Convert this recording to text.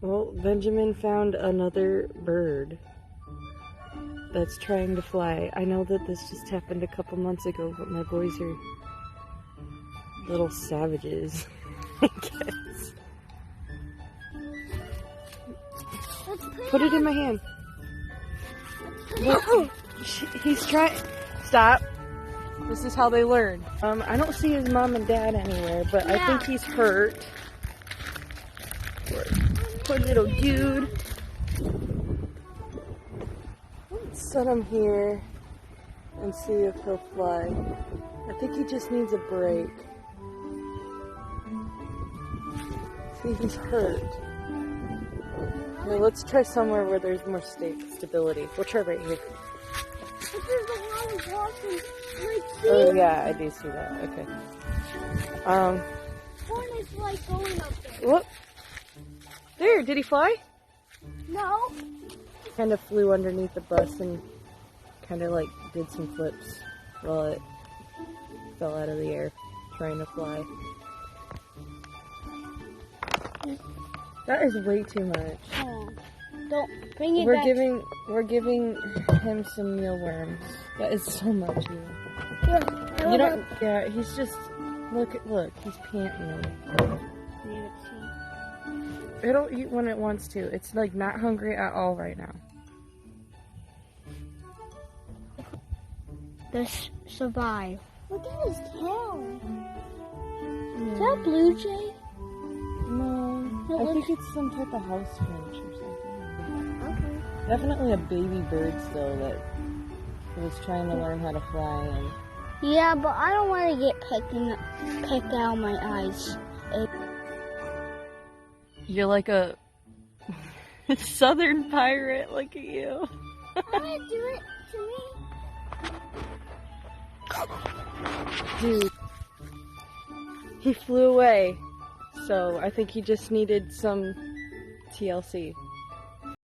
Well, Benjamin found another bird that's trying to fly. I know that this just happened a couple months ago, but my boys are little savages, I guess. Put it in my hand. Look, he's trying. Stop. This is how they learn. I don't see his mom and dad anywhere, but I think he's hurt. Poor little dude. Let's set him here and see if he'll fly. I think he just needs a break. See, he's hurt. Now let's try somewhere where there's more stability. We'll try right here. This is the one who's walking. Oh yeah, I do see that. Okay. One is like going up there. Whoop. There, did he fly? No. Kind of flew underneath the bus and kind of like did some flips while it fell out of the air trying to fly. That is way too much. Don't bring it We're back. We're giving him some mealworms. That is so much meal. Yeah, You don't. Yeah, he's just look, he's panting. It'll eat when it wants to. It's like not hungry at all right now. This survive. Look at his tail. Is that a blue jay? No, I think it's some type of house finch or something. Okay. Definitely a baby bird still that was trying to learn how to fly. And Yeah, but I don't want to get picked out of my eyes. you're like a southern pirate. Look at you. I want to do it to me. Dude, he flew away. So I think he just needed some TLC.